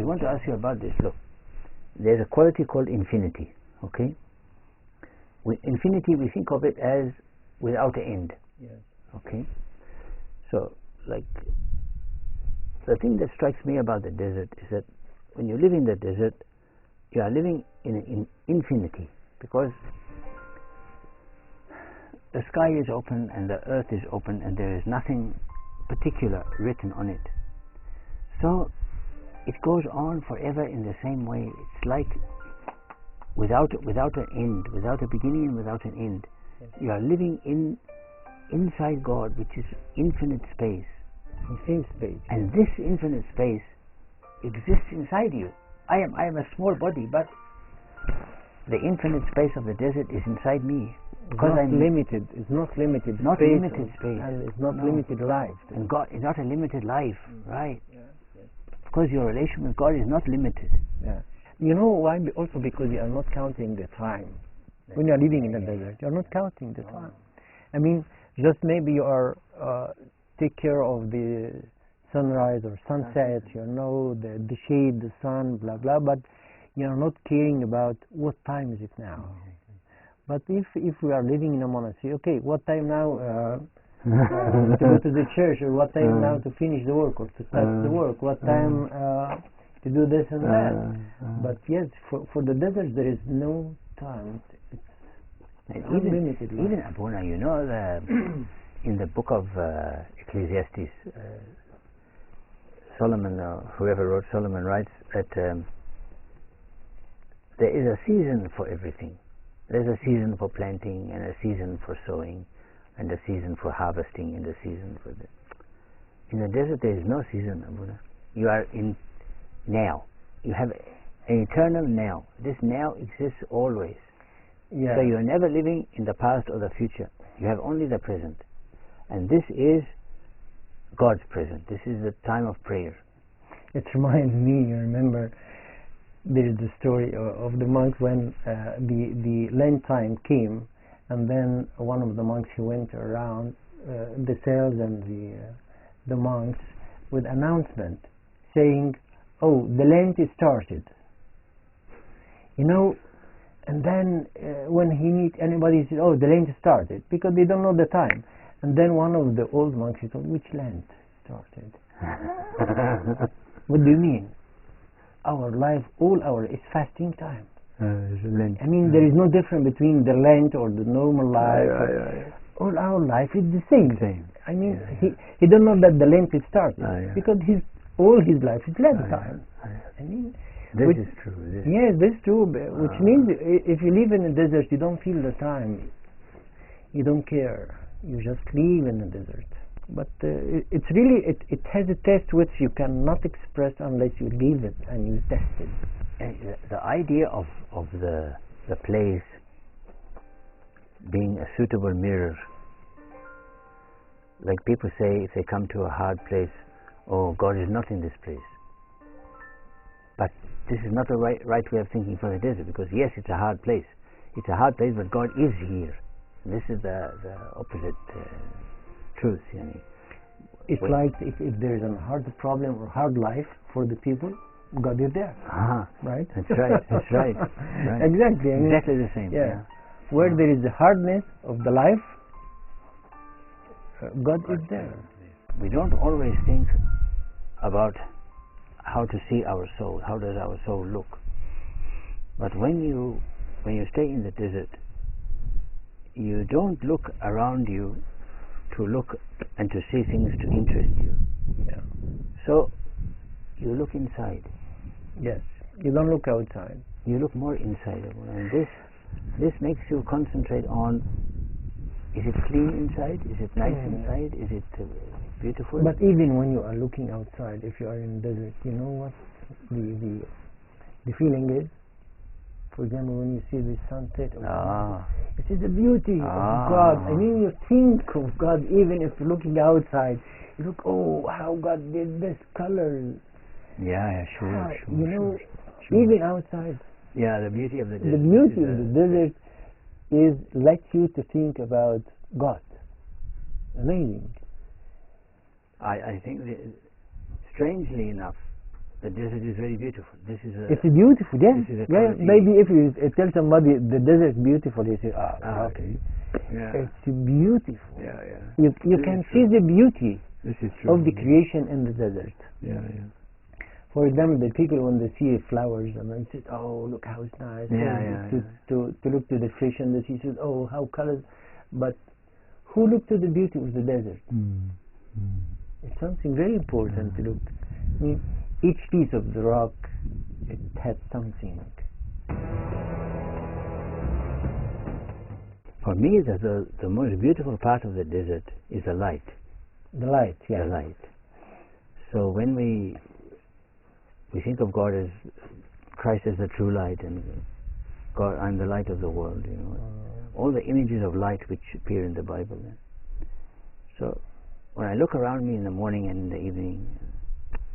want to ask you about this. Look, there's a quality called infinity. Okay. Infinity, we think of it as without an end. Yes. Okay. So, like, the thing that strikes me about the desert is that when you live in the desert, you are living in infinity, because the sky is open and the earth is open and there is nothing particular written on it. So it goes on forever in the same way. It's like without an end, without a beginning and without an end. Yes. You are living inside God, which is infinite space. Infinite space. And this infinite space exists inside you. I am a small body, but the infinite space of the desert is inside me. Because I'm limited. It's not limited. Not space limited space. And it's not limited life. And God is not a limited life, right? Yeah, yes. Because your relation with God is not limited. Yeah. You know why? Also because you are not counting the time. When you are living in the desert, you are not counting the time. I mean, just maybe you are take care of the sunrise or sunset, you know, the shade, the sun, blah blah, but you are not caring about what time is it now. But if we are living in a monastery, okay, what time now to go to the church, or what time now to finish the work or to start the work, what time to do this and that. But yes, for the desert there is no time. It's unlimited. Even Abuna, you know, in the book of Ecclesiastes, Solomon, whoever wrote Solomon, writes that there is a season for everything. There's a season for planting, and a season for sowing, and a season for harvesting, and a season for the... In the desert there is no season, Abuna. You are in now. You have an eternal now. This now exists always. Yeah. So you're never living in the past or the future. You have only the present. And this is God's present. This is the time of prayer. It reminds me, you remember, there is the story of the monks when the Lent time came, and then one of the monks, he went around the cells and the monks with announcement saying, "Oh, the Lent is started." You know, and then when he meet anybody, he says, "Oh, the Lent started," because they don't know the time. And then one of the old monks, he told, "Which Lent started?" What do you mean? Our life, all our, is fasting time. I mean, there is no difference between the Lent or the normal life. All our life is the same. I mean, he don't know that the Lent is started because all his life is Lent time. I mean, this is true. Yes, this is true. Which means if you live in a desert, you don't feel the time. You don't care. You just live in the desert. But it's really, it has a test which you cannot express unless you live it and you test it. And the idea of the place being a suitable mirror, like people say, if they come to a hard place, "Oh, God is not in this place." But this is not the right way of thinking for the desert, because yes, it's a hard place. It's a hard place, but God is here. This is the opposite truth. You know. It's like if there is a hard problem or hard life for the people, God is there. Right? That's right. That's right. Exactly. I mean, exactly the same. Yeah. Where there is the hardness of the life, God is there. We don't always think about how to see our soul. How does our soul look? But when you stay in the desert, you don't look around you to look and to see things to interest you. Yeah. So you look inside. Yes. You don't look outside. You look more inside, and this makes you concentrate on: is it clean inside? Is it nice inside? Is it beautiful? But even when you are looking outside, if you are in the desert, you know what the feeling is? For example, when you see the sunset, it is the beauty of God. I mean, you think of God even if you're looking outside. You look, oh, how God did this color. Sure. You know, even outside. Yeah, the beauty of the desert. The beauty of the desert is let you to think about God. Amazing. I think, strangely enough, the desert is very beautiful. This is a, it's beautiful, yes. this is a Yeah, quality. maybe if you tell somebody the desert is beautiful, they say, okay. Yeah. It's beautiful. Yeah, yeah. You can see the beauty This is true. of the creation in the desert. Yeah, yeah. For example, the people when they see flowers and they say, oh, look how it's nice. To look to the fish and the sea, says, oh, how colors. But who looked to the beauty of the desert? It's something very important to look. I mean, each piece of the rock, it has something. For me, the most beautiful part of the desert is the light. The light, yeah. The light. So when we think of God as Christ as the true light, and God, I'm the light of the world, you know. All the images of light which appear in the Bible. So when I look around me in the morning and in the evening,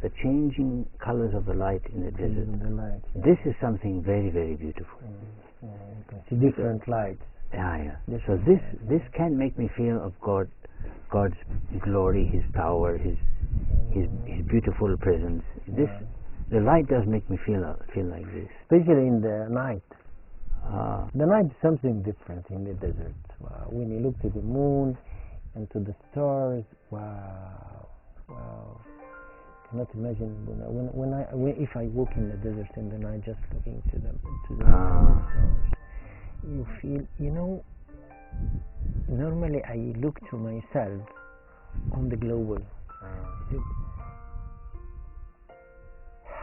the changing colors of the light in the desert, this is something very, very beautiful. You can see different lights. Yeah. So this can make me feel of God's glory, His power, His beautiful presence. The light does make me feel like this. Especially in the night. The night is something different in the desert. Wow. When you look to the moon and to the stars, wow. Cannot imagine if I walk in the desert in the night, just looking to the stars. You feel, you know. Normally, I look to myself on the global.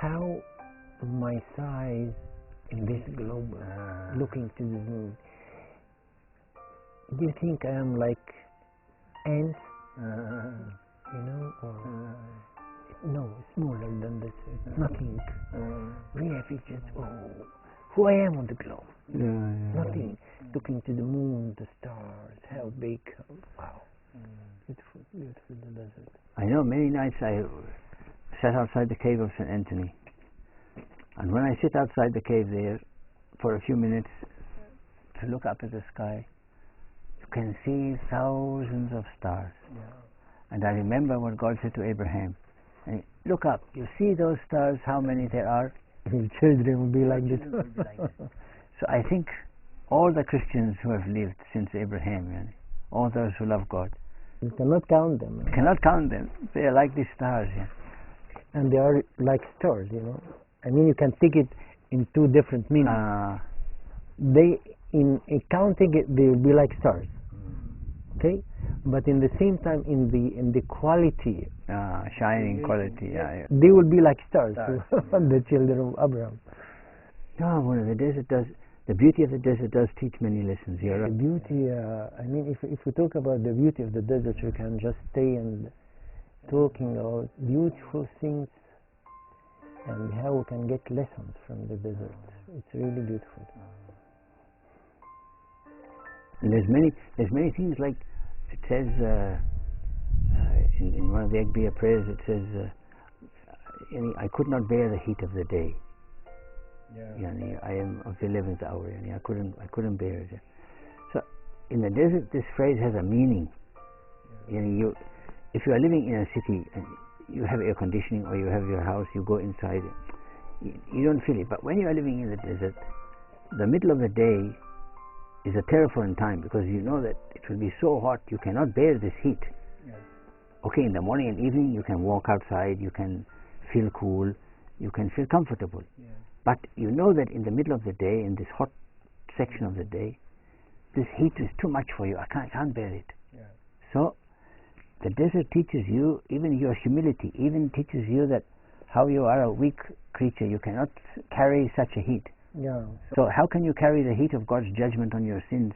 How my size in this globe, looking to the moon. Do you think I am like ants? You know, or no, smaller than this. It's nothing. Really, I feel just who I am on the globe. Nothing. Looking to the moon, the stars, how big. Wow. Beautiful, beautiful, the desert. I know many nights I sat outside the cave of El-Antony, and when I sit outside the cave there for a few minutes to look up at the sky, you can see thousands of stars. And I remember what God said to Abraham, look up, you see those stars, how many there are? Your children will be like this. So I think all the Christians who have lived since Abraham, all those who love God, you cannot count them. You cannot count them. They are like these stars. And they are like stars, you know. I mean, you can take it in two different meanings. They, in counting it, they will be like stars. Okay, but in the same time, in the quality, shining quality, they will be like stars. The children of Abraham. No, well, the beauty of the desert does teach many lessons. The beauty, I mean, if we talk about the beauty of the desert, we can just stay and talking about beautiful things and how we can get lessons from the desert. It's really beautiful. And there's many things, like it says in one of the Agbiya prayers, it says, I could not bear the heat of the day. I am of the 11th hour. I couldn't bear it. So in the desert, this phrase has a meaning. If you are living in a city and you have air conditioning or you have your house, you go inside, you don't feel it. But when you are living in the desert, the middle of the day is a terrifying time, because you know that it will be so hot you cannot bear this heat. Okay, in the morning and evening you can walk outside, you can feel cool, you can feel comfortable. But you know that in the middle of the day, in this hot section of the day, this heat is too much for you. I can't bear it. So the desert teaches you, even your humility, even teaches you that how you are a weak creature, you cannot carry such a heat. So how can you carry the heat of God's judgment on your sins